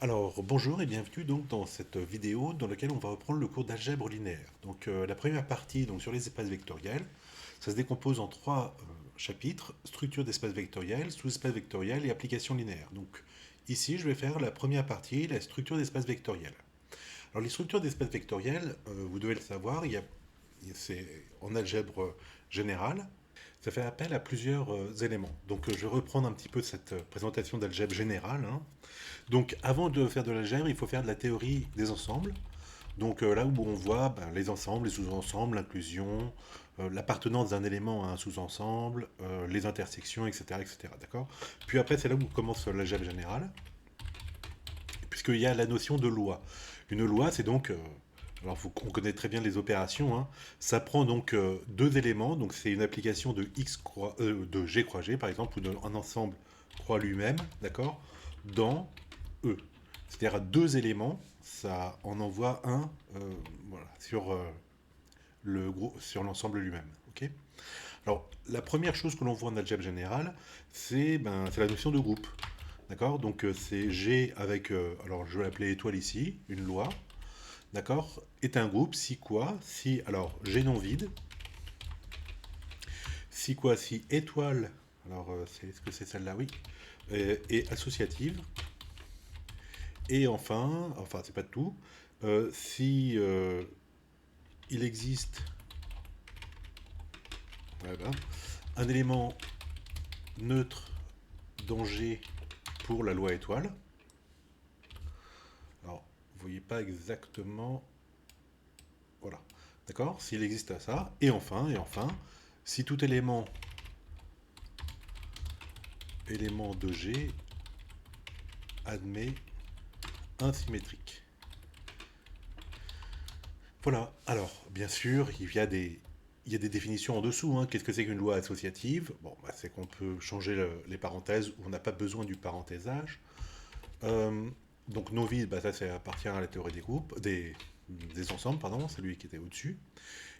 Alors, bonjour et bienvenue donc dans cette vidéo dans laquelle on va reprendre le cours d'algèbre linéaire. Donc, la première partie donc, sur les espaces vectoriels, ça se décompose en trois chapitres, structure d'espaces vectoriels, sous-espaces vectoriels et applications linéaires. Donc, ici, je vais faire la première partie, la structure d'espaces vectoriels. Alors, les structures d'espaces vectoriels, vous devez le savoir, c'est en algèbre générale, ça fait appel à plusieurs éléments. Donc, je vais reprendre un petit peu cette présentation d'algèbre générale, hein. Donc, avant de faire de l'algèbre, il faut faire de la théorie des ensembles. Donc, là où on voit les ensembles, les sous-ensembles, l'inclusion, l'appartenance d'un élément à un sous-ensemble, les intersections, etc., etc. D'accord. Puis après, c'est là où commence l'algèbre générale, puisqu'il y a la notion de loi. Une loi, c'est donc, alors on connaît très bien les opérations, hein. Ça prend donc deux éléments, donc c'est une application de de g croix g, par exemple, ou d'un ensemble croix lui-même, d'accord, dans E. C'est-à-dire à deux éléments, ça en envoie un voilà, sur l'ensemble lui-même. Ok. Alors, la première chose que l'on voit en algèbre générale, c'est la notion de groupe. D'accord. Donc, c'est G avec, alors je vais l'appeler étoile ici, une loi. D'accord. Est un groupe, si quoi. Si, alors, G non vide. Si quoi. Si étoile, alors, est-ce que c'est celle-là? Oui. Et associative. Et enfin, c'est pas tout, si il existe voilà, un élément neutre danger pour la loi étoile. Alors, vous voyez pas exactement. Voilà. D'accord. S'il existe à ça. Et enfin, si tout élément de G admet un symétrique. Voilà. Alors, bien sûr, il y a des définitions en dessous, hein. Qu'est-ce que c'est qu'une loi associative? Bon, c'est qu'on peut changer les parenthèses ou on n'a pas besoin du parenthésage. Euh, donc non vide, ça appartient à la théorie des groupes, des ensembles, pardon, c'est lui qui était au-dessus.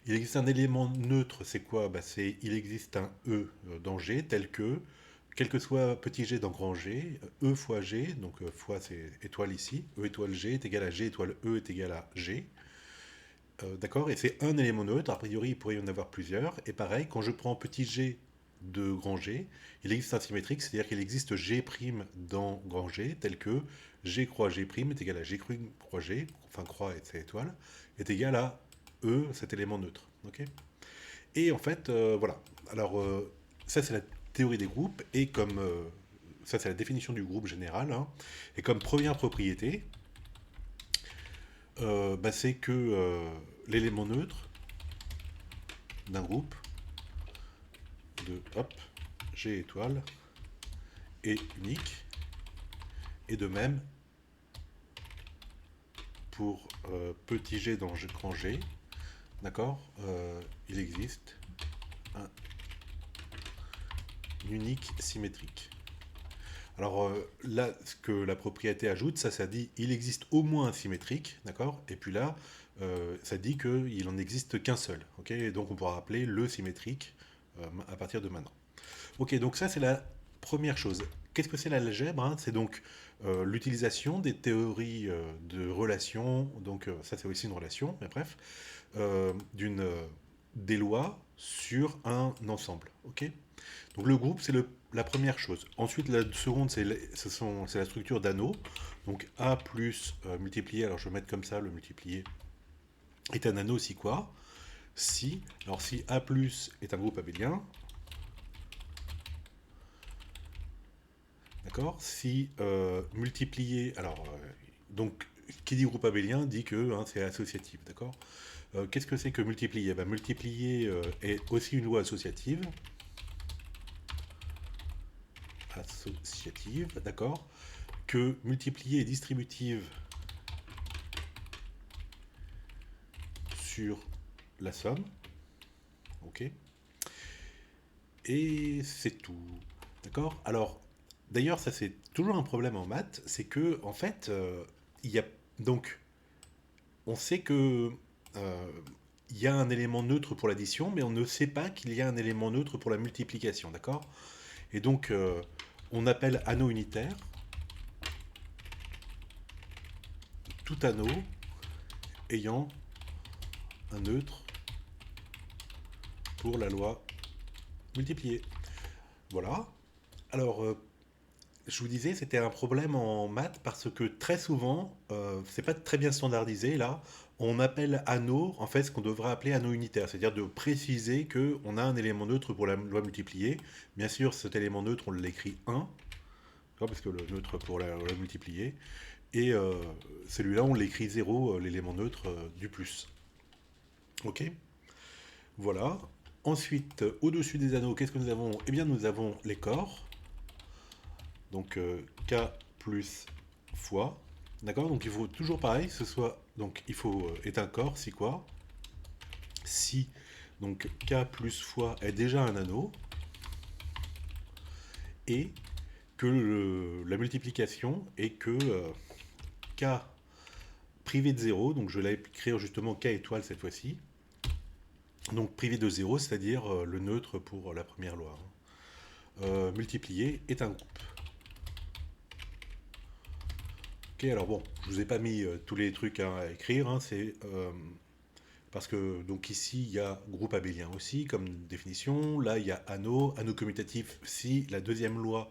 Il existe un élément neutre, c'est quoi? Il existe un E dans G tel que, quel que soit petit g dans grand G, E fois G, donc fois c'est étoile ici, E étoile G est égal à G étoile E est égal à G. D'accord. Et c'est un élément neutre, a priori il pourrait y en avoir plusieurs. Et pareil, quand je prends petit g de grand G, il existe un symétrique, c'est-à-dire qu'il existe G' dans grand G, tel que G croix G' est égal à G croix G, enfin croix et c'est étoile, est égal à E, cet élément neutre. Ok. Et en fait, voilà. Alors, ça c'est la théorie des groupes, et comme ça c'est la définition du groupe général, hein. Et comme première propriété, c'est que l'élément neutre d'un groupe de hop, G étoile est unique. Et de même pour petit g dans grand G, d'accord, il existe un unique symétrique. Alors là, ce que la propriété ajoute, ça dit il existe au moins un symétrique, d'accord. Et puis là, ça dit qu'il en existe qu'un seul, ok. Et donc on pourra appeler le symétrique à partir de maintenant. Ok, donc ça c'est la première chose. Qu'est-ce que c'est l'algèbre, hein? C'est donc l'utilisation des théories de relations, donc ça c'est aussi une relation, mais bref, des lois sur un ensemble. Ok. Donc le groupe c'est la première chose. Ensuite la seconde c'est la structure d'anneau. Donc A plus multiplié, alors je vais mettre comme ça le multiplié, est un anneau si quoi? Si A plus est un groupe abélien, d'accord. Si multiplier, alors donc qui dit groupe abélien dit que hein, c'est associatif, d'accord. Qu'est-ce que c'est que multiplier? Multiplier est aussi une loi associative, d'accord. Que multiplier est distributive sur la somme, ok. Et c'est tout, d'accord. Alors d'ailleurs ça c'est toujours un problème en maths, c'est que en fait il y a donc on sait que euh, il y a un élément neutre pour l'addition, mais on ne sait pas qu'il y a un élément neutre pour la multiplication, d'accord. Et donc, on appelle anneau unitaire tout anneau ayant un neutre pour la loi multipliée. Voilà. Alors, je vous disais, c'était un problème en maths parce que très souvent, c'est pas très bien standardisé là. On appelle anneau, en fait, ce qu'on devrait appeler anneau unitaire, c'est-à-dire de préciser que on a un élément neutre pour la loi multipliée. Bien sûr, cet élément neutre, on l'écrit 1, parce que le neutre pour la loi multipliée. Et celui-là, on l'écrit 0, l'élément neutre du plus. Ok. Voilà. Ensuite, au-dessus des anneaux, qu'est-ce que nous avons? Eh bien, nous avons les corps. Donc K plus fois. D'accord. Donc il faut toujours pareil, ce soit. Donc il faut est un corps, si quoi. Si donc K plus fois est déjà un anneau. Et que la multiplication est que K privé de 0, donc je vais écrire justement K étoile cette fois-ci. Donc privé de 0, c'est-à-dire le neutre pour la première loi. Multiplié est un groupe. Ok, alors bon, je vous ai pas mis tous les trucs à écrire, hein, c'est parce que donc ici il y a groupe abélien aussi comme définition, là il y a anneau, anneau commutatif si la deuxième loi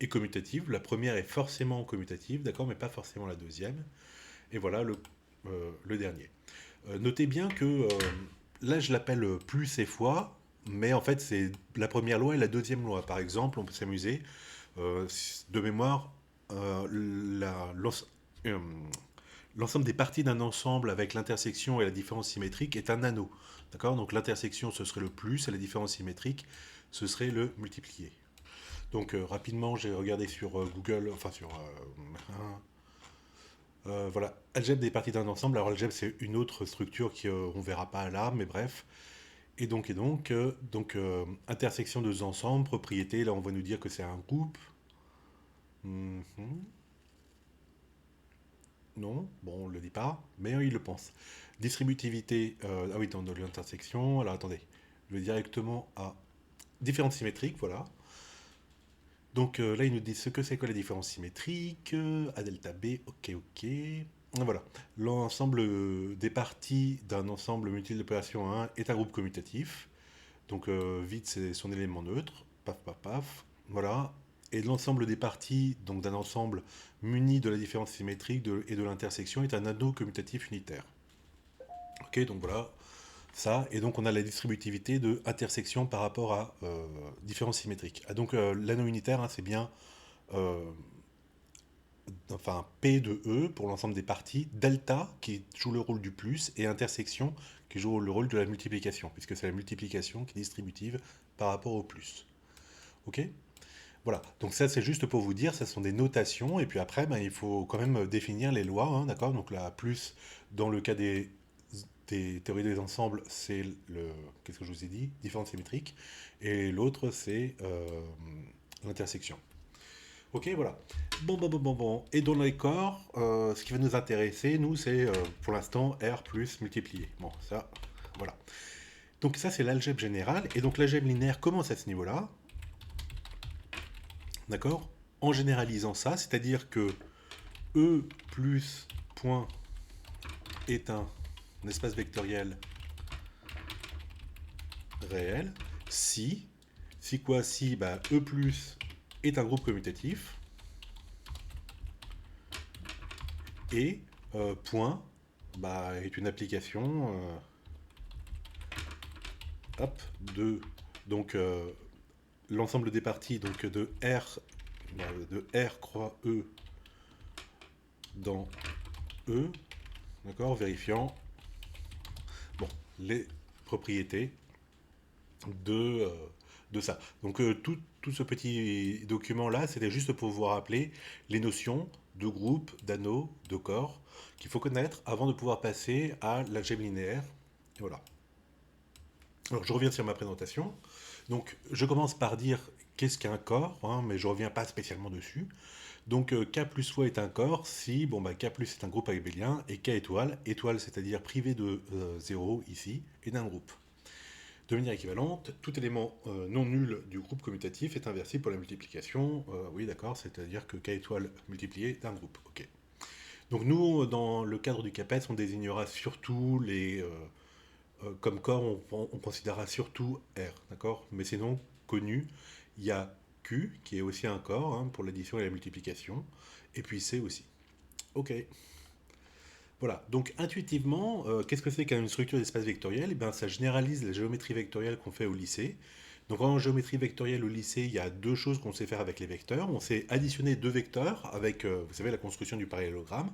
est commutative, la première est forcément commutative, d'accord, mais pas forcément la deuxième, et voilà le dernier. Notez bien que là je l'appelle plus et fois, mais en fait c'est la première loi et la deuxième loi. Par exemple, on peut s'amuser, euh, de mémoire, euh, l'ensemble des parties d'un ensemble avec l'intersection et la différence symétrique est un anneau. D'accord. Donc l'intersection ce serait le plus et la différence symétrique ce serait le multiplié. Donc rapidement j'ai regardé sur Google, enfin sur voilà, algèbre des parties d'un ensemble. Alors algèbre c'est une autre structure qu'on ne verra pas là, mais bref. Et donc, intersection de deux ensembles, propriété, là on va nous dire que c'est un groupe. Mhm. Non, bon, on ne le dit pas, mais il le pense. Distributivité, ah oui, dans l'intersection, alors attendez, je vais directement à différence symétrique, voilà. Donc là, il nous dit ce que c'est que la différence symétrique, A delta B, ok, ok. Voilà, l'ensemble des parties d'un ensemble multiple d'opération 1 est un groupe commutatif. Donc vide, c'est son élément neutre, paf, paf, paf, voilà. Et l'ensemble des parties donc d'un ensemble muni de la différence symétrique et de l'intersection est un anneau commutatif unitaire. Ok, donc voilà, ça, et donc on a la distributivité de intersection par rapport à différence symétrique. Ah, donc l'anneau unitaire, hein, c'est bien euh, enfin P de E pour l'ensemble des parties, delta qui joue le rôle du plus, et intersection qui joue le rôle de la multiplication, puisque c'est la multiplication qui est distributive par rapport au plus. Ok. Voilà, donc ça c'est juste pour vous dire, ce sont des notations, et puis après ben, il faut quand même définir les lois, hein, d'accord. Donc la plus, dans le cas des théories des ensembles, c'est le, qu'est-ce que je vous ai dit, différence symétrique, et l'autre c'est l'intersection. Ok, voilà. Bon, bon, bon, bon, bon. Et dans les corps, ce qui va nous intéresser, nous, c'est pour l'instant R plus multiplié. Bon, ça, voilà. Donc ça, c'est l'algèbre générale. Et donc l'algèbre linéaire commence à ce niveau-là. D'accord. En généralisant ça, c'est-à-dire que E plus point est un espace vectoriel réel. Si quoi? Si bah, E plus est un groupe commutatif. Et point bah, est une application hop, de donc l'ensemble des parties donc de R croix E dans E, d'accord, vérifiant bon, les propriétés de, euh, de ça. Donc tout ce petit document-là, c'était juste pour vous rappeler les notions de groupe, d'anneau, de corps, qu'il faut connaître avant de pouvoir passer à l'algèbre linéaire. Et voilà. Alors je reviens sur ma présentation. Donc je commence par dire qu'est-ce qu'un corps, hein, mais je ne reviens pas spécialement dessus. Donc K plus fois est un corps si bon, bah, K plus est un groupe abélien et K étoile, étoile c'est-à-dire privé de 0 ici, est d'un groupe. De manière équivalente, tout élément non nul du groupe commutatif est inversible pour la multiplication. Oui d'accord, c'est-à-dire que K étoile multiplié d'un groupe. Ok. Donc nous, dans le cadre du CAPES, on désignera surtout comme corps, on considérera surtout R, d'accord? Mais sinon, connu, il y a Q, qui est aussi un corps, hein, pour l'addition et la multiplication, et puis C aussi. Ok. Voilà, donc intuitivement, qu'est-ce que c'est qu'une structure d'espace vectoriel? Eh bien, ça généralise la géométrie vectorielle qu'on fait au lycée. Donc en géométrie vectorielle au lycée, il y a deux choses qu'on sait faire avec les vecteurs. On sait additionner deux vecteurs avec, vous savez, la construction du parallélogramme.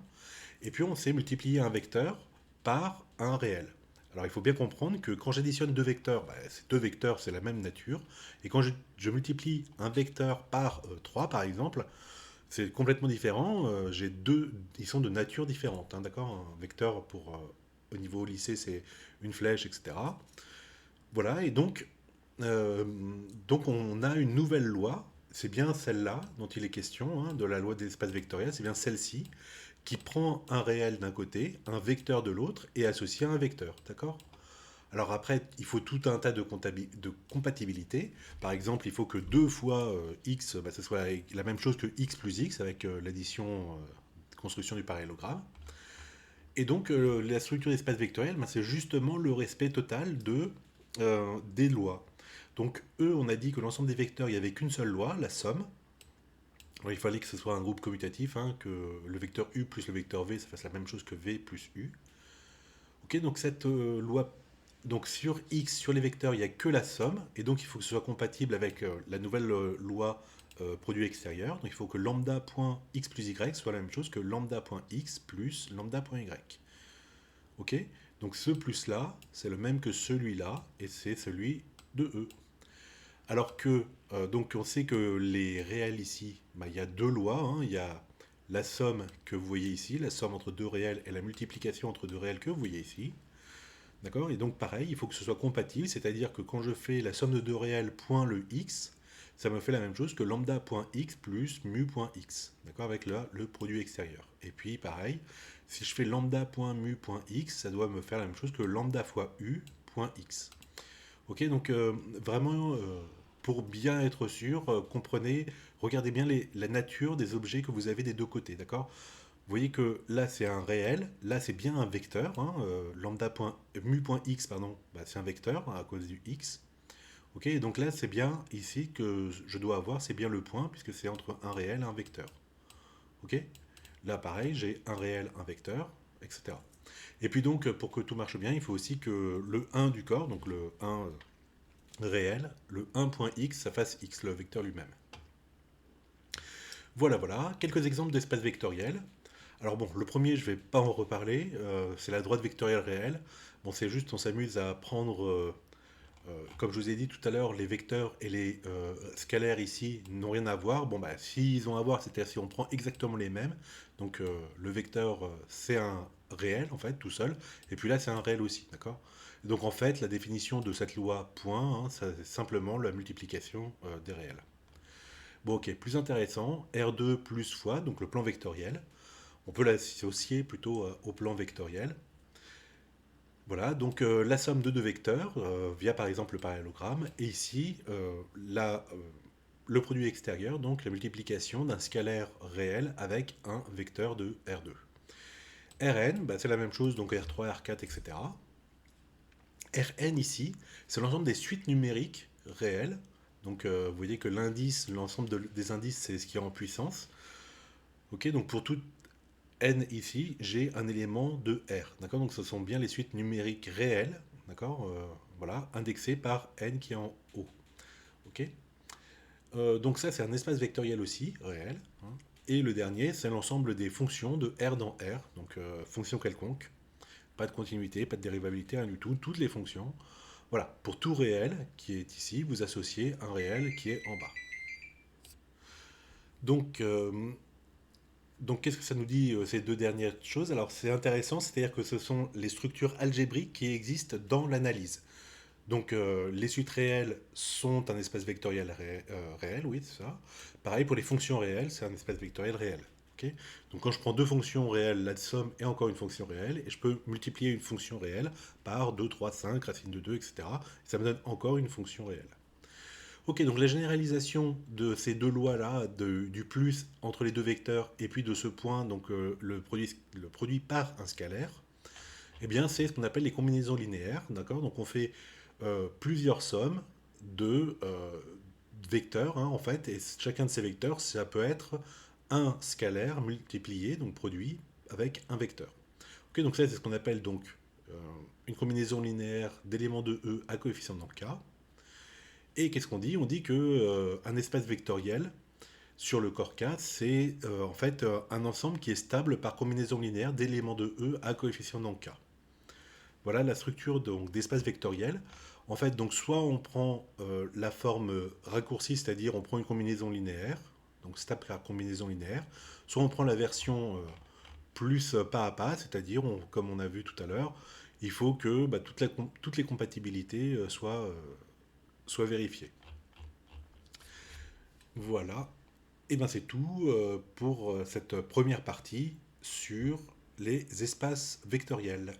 Et puis on sait multiplier un vecteur par un réel. Alors il faut bien comprendre que quand j'additionne deux vecteurs, bah, ces deux vecteurs c'est la même nature. Et quand je multiplie un vecteur par 3 par exemple, c'est complètement différent. J'ai deux, ils sont de nature différente, hein, d'accord? Un vecteur pour au niveau lycée c'est une flèche, etc. Voilà, et donc on a une nouvelle loi. C'est bien celle-là dont il est question, hein, de la loi des espaces vectoriels. C'est bien celle-ci qui prend un réel d'un côté, un vecteur de l'autre, et associe à un vecteur, d'accord? Alors après, il faut tout un tas de compatibilité. Par exemple, il faut que 2 fois x, bah, ce soit la même chose que x plus x, avec l'addition, construction du parallélogramme. Et donc, la structure d'espace vectoriel, bah, c'est justement le respect total des lois. Donc, on a dit que l'ensemble des vecteurs, il n'y avait qu'une seule loi, la somme. Alors, il fallait que ce soit un groupe commutatif, hein, que le vecteur u plus le vecteur v, ça fasse la même chose que v plus u. Ok, donc cette loi, donc sur x, sur les vecteurs, il n'y a que la somme, et donc il faut que ce soit compatible avec la nouvelle loi produit extérieur. Donc il faut que lambda.x plus y soit la même chose que lambda.x plus lambda.y. Ok, donc ce plus là, c'est le même que celui-là, et c'est celui de e. Alors que, donc on sait que les réels ici, bah, il y a deux lois, hein. Il y a la somme que vous voyez ici, la somme entre deux réels, et la multiplication entre deux réels que vous voyez ici. D'accord? Et donc pareil, il faut que ce soit compatible, c'est-à-dire que quand je fais la somme de deux réels point le x, ça me fait la même chose que lambda.x plus mu.x, d'accord? Avec le produit extérieur. Et puis pareil, si je fais lambda.mu.x, ça doit me faire la même chose que lambda fois u.x. Ok, donc vraiment, pour bien être sûr, comprenez, regardez bien la nature des objets que vous avez des deux côtés, d'accord? Vous voyez que là c'est un réel, là c'est bien un vecteur, hein, mu.x, pardon, bah, c'est un vecteur, hein, à cause du x. Ok, et donc là c'est bien ici que je dois avoir, c'est bien le point, puisque c'est entre un réel et un vecteur. Ok, là pareil, j'ai un réel, un vecteur, etc. Et puis donc, pour que tout marche bien, il faut aussi que le 1 du corps, donc le 1 réel, le 1.x, ça fasse x, le vecteur lui-même. Voilà, voilà, quelques exemples d'espaces vectoriels. Alors bon, le premier, je vais pas en reparler, c'est la droite vectorielle réelle. Bon, c'est juste, on s'amuse à prendre, comme je vous ai dit tout à l'heure, les vecteurs et les scalaires ici n'ont rien à voir. Bon, bah, s'ils ont à voir, c'est-à-dire si on prend exactement les mêmes. Donc, le vecteur, c'est un réel, en fait, tout seul. Et puis là, c'est un réel aussi, d'accord? Donc, en fait, la définition de cette loi point, hein, c'est simplement la multiplication des réels. Bon, ok, plus intéressant, R2 plus fois, donc le plan vectoriel. On peut l'associer plutôt au plan vectoriel. Voilà, donc la somme de deux vecteurs, via par exemple le parallélogramme, et ici le produit extérieur, donc la multiplication d'un scalaire réel avec un vecteur de R2. Rn, bah, c'est la même chose, donc R3, R4, etc. Rn ici, c'est l'ensemble des suites numériques réelles. Donc vous voyez que l'indice, l'ensemble des indices, c'est ce qui est en puissance. Ok, donc pour tout n ici, j'ai un élément de R. D'accord? Donc ce sont bien les suites numériques réelles, d'accord? Voilà, indexées par n qui est en haut. Ok? Donc ça, c'est un espace vectoriel aussi, réel, hein. Et le dernier, c'est l'ensemble des fonctions de R dans R, donc fonctions quelconques. Pas de continuité, pas de dérivabilité, rien du tout, toutes les fonctions. Voilà, pour tout réel qui est ici, vous associez un réel qui est en bas. Donc, donc, qu'est-ce que ça nous dit, ces deux dernières choses? Alors, c'est intéressant, c'est-à-dire que ce sont les structures algébriques qui existent dans l'analyse. Donc, les suites réelles sont un espace vectoriel réel, oui, c'est ça. Pareil pour les fonctions réelles, c'est un espace vectoriel réel. Ok. Donc, quand je prends deux fonctions réelles, la somme est encore une fonction réelle, et je peux multiplier une fonction réelle par 2, 3, 5, racine de 2, etc. Et ça me donne encore une fonction réelle. Ok, donc la généralisation de ces deux lois-là, du plus entre les deux vecteurs, et puis de ce point, donc le produit par un scalaire, eh bien c'est ce qu'on appelle les combinaisons linéaires, d'accord? Donc on fait plusieurs sommes de vecteurs, hein, en fait, et chacun de ces vecteurs, ça peut être un scalaire multiplié, donc produit, avec un vecteur. Ok, donc ça c'est ce qu'on appelle donc euh, une combinaison linéaire d'éléments de E à coefficient dans K. Et qu'est-ce qu'on dit? On dit que un espace vectoriel sur le corps K, c'est en fait un ensemble qui est stable par combinaison linéaire d'éléments de E à coefficient dans K. Voilà la structure donc d'espace vectoriel. En fait, donc soit on prend la forme raccourcie, c'est-à-dire on prend une combinaison linéaire, donc stable par combinaison linéaire, soit on prend la version plus pas à pas, c'est-à-dire comme on a vu tout à l'heure, il faut que bah, toutes les compatibilités soient vérifiées. Voilà. Et bien c'est tout pour cette première partie sur les espaces vectoriels.